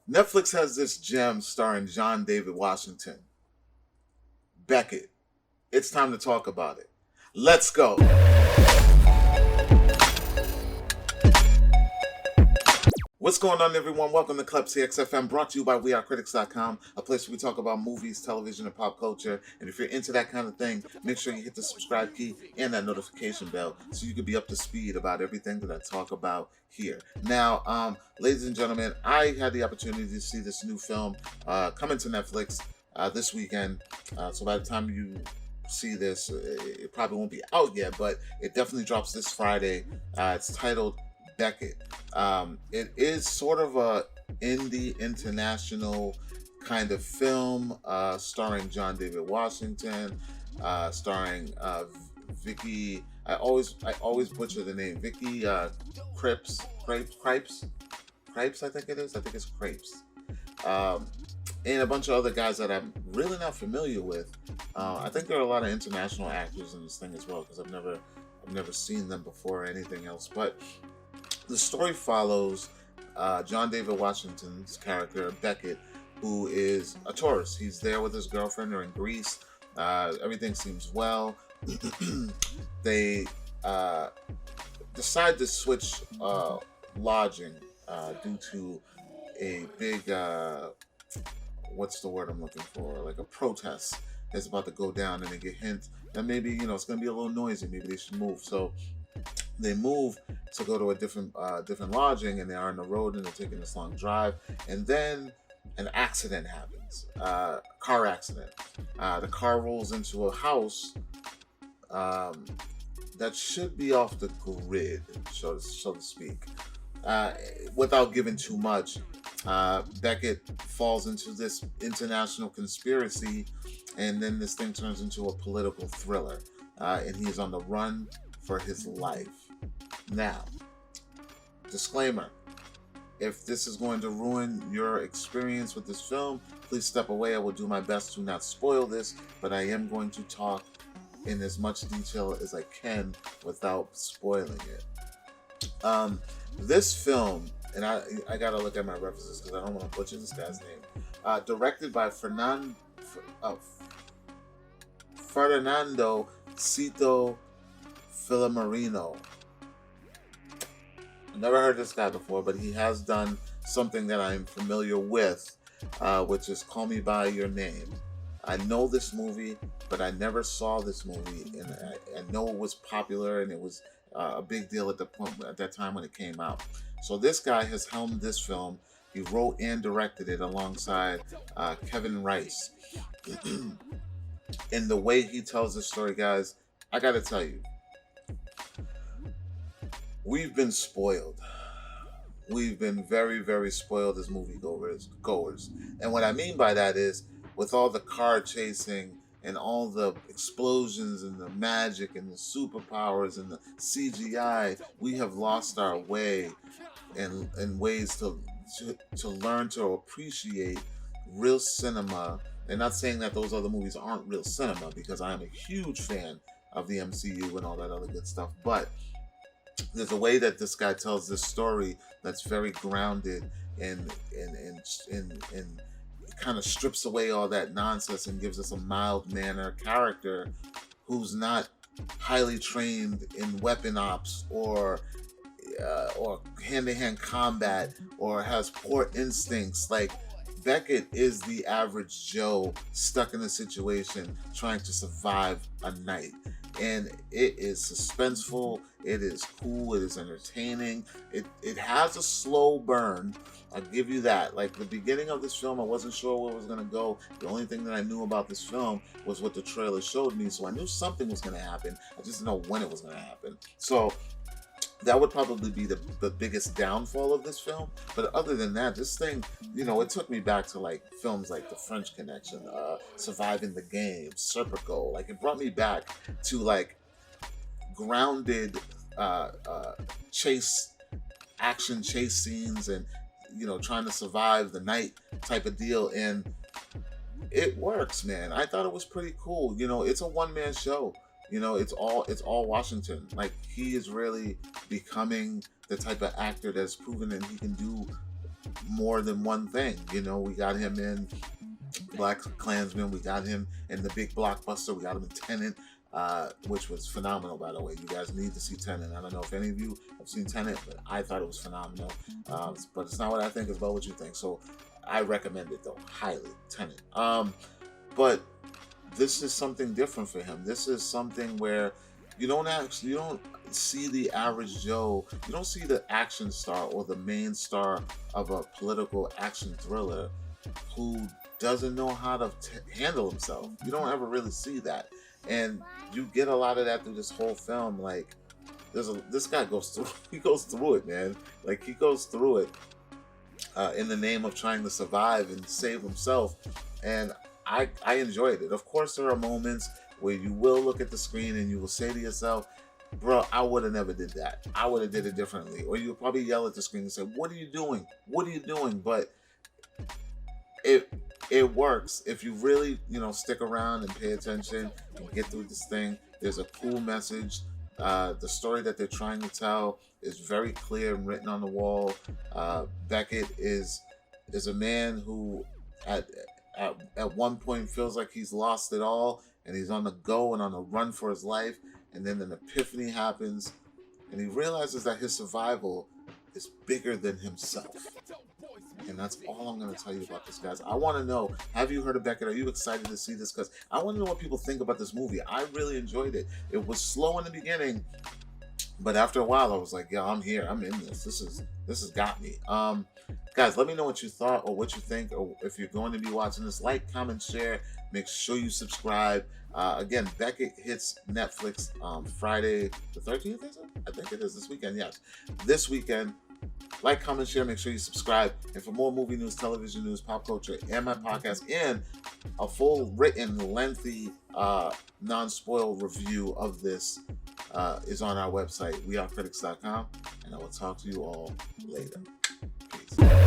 Netflix has this gem starring John David Washington, Beckett. It's time to talk about it. Let's go. What's going on, everyone? Welcome to Klepcx FM, brought to you by wearecritics.com, a place where we talk about movies, television, and pop culture. And if you're into that kind of thing, make sure you hit the subscribe key and that notification bell so you can be up to speed about everything that I talk about here. Now, ladies and gentlemen, I had the opportunity to see this new film coming to Netflix this weekend. So by the time you see this, it probably won't be out yet, but it definitely drops this Friday. It's titled Beckett. It is sort of a indie international kind of film, starring John David Washington, starring Vicky. I always butcher the name. Vicky Cripes. I think it is. I think it's Crepes. Um, and a bunch of other guys that I'm really not familiar with. I think there are a lot of international actors in this thing as well because I've never seen them before or anything else. But the story follows John David Washington's character, Beckett, who is a tourist. He's there with his girlfriend. They're in Greece. Everything seems well. They decide to switch lodging due to a big, what's the word I'm looking for? Like a protest that's about to go down, and they get hint that maybe, it's going to be a little noisy. Maybe they should move. So they move to go to a different lodging, and they are on the road, and they're taking this long drive, and then an accident happens, car accident. The car rolls into a house that should be off the grid, so to speak. Without giving too much, Beckett falls into this international conspiracy, and then this thing turns into a political thriller, and he's on the run for his life. Now, disclaimer: if this is going to ruin your experience with this film, please step away. I will do my best to not spoil this, but I am going to talk in as much detail as I can without spoiling it. This film, and I gotta look at my references because I don't want to butcher this guy's name. Directed by Fernando Cito Filamarino. Never heard this guy before, but he has done something that I'm familiar with, which is Call Me By Your Name. I know this movie, but I never saw this movie, and I know it was popular, and it was a big deal at that time when it came out. So this guy has helmed this film. He wrote and directed it alongside Kevin Rice. And the way he tells this story, guys, I gotta tell you, we've been spoiled. We've been very, very spoiled as moviegoers. And what I mean by that is, with all the car chasing and all the explosions and the magic and the superpowers and the CGI, we have lost our way in ways to learn to appreciate real cinema. And not saying that those other movies aren't real cinema, because I am a huge fan of the MCU and all that other good stuff, but there's a way that this guy tells this story that's very grounded and kind of strips away all that nonsense and gives us a mild manner character who's not highly trained in weapon ops or hand-to-hand combat or has poor instincts. Like, Beckett is the average Joe stuck in a situation trying to survive a night. And it is suspenseful, it is cool, it is entertaining. It has a slow burn, I'll give you that. Like, the beginning of this film, I wasn't sure where it was going to go. The only thing that I knew about this film was what the trailer showed me, so I knew something was going to happen. I just didn't know when it was going to happen. So that would probably be the biggest downfall of this film. But other than that, this thing, it took me back to like films like The French Connection, Surviving the Game, Serpico. Like, it brought me back to like grounded action chase scenes, and trying to survive the night type of deal. And it works, man. I thought it was pretty cool. It's a one-man show. It's all Washington. Like, he is really becoming the type of actor that's proven that he can do more than one thing. You know, we got him in Black Klansman, we got him in the big blockbuster, we got him in Tenet, which was phenomenal, by the way. You guys need to see Tenet. I don't know if any of you have seen Tenet, but I thought it was phenomenal. But it's not what I think, it's about what you think. So I recommend it, though, highly, Tenet. But this is something different for him. This is something where you don't see the average Joe, you don't see the action star or the main star of a political action thriller who doesn't know how to handle himself. You don't ever really see that, and you get a lot of that through this whole film. Like, this guy goes through, he goes through it, man. Like, he goes through it in the name of trying to survive and save himself, and I enjoyed it. Of course, there are moments where you will look at the screen and you will say to yourself, bro, I would have never did that. I would have did it differently. Or you'll probably yell at the screen and say, what are you doing? What are you doing? But it works if you really, stick around and pay attention and get through this thing. There's a cool message. The story that they're trying to tell is very clear and written on the wall. Beckett is a man who at one point feels like he's lost it all, and he's on the go and on the run for his life, and then an epiphany happens, and he realizes that his survival is bigger than himself. And that's all I'm going to tell you about this, guys. I want to know, have you heard of Beckett? Are you excited to see this? Because I want to know what people think about this movie. I really enjoyed it. It was slow in the beginning, but after a while, I was like, yeah, I'm here. I'm in this. This has got me. Guys, let me know what you thought or what you think, or if you're going to be watching this. Like, comment, share. Make sure you subscribe. Again, Beckett hits Netflix Friday the 13th, is it? I think it is this weekend, yes. This weekend. Like, comment, share. Make sure you subscribe. And for more movie news, television news, pop culture, and my podcast, and a full written, lengthy, non-spoil review of this is on our website, wearecritics.com. And I will talk to you all later. Peace.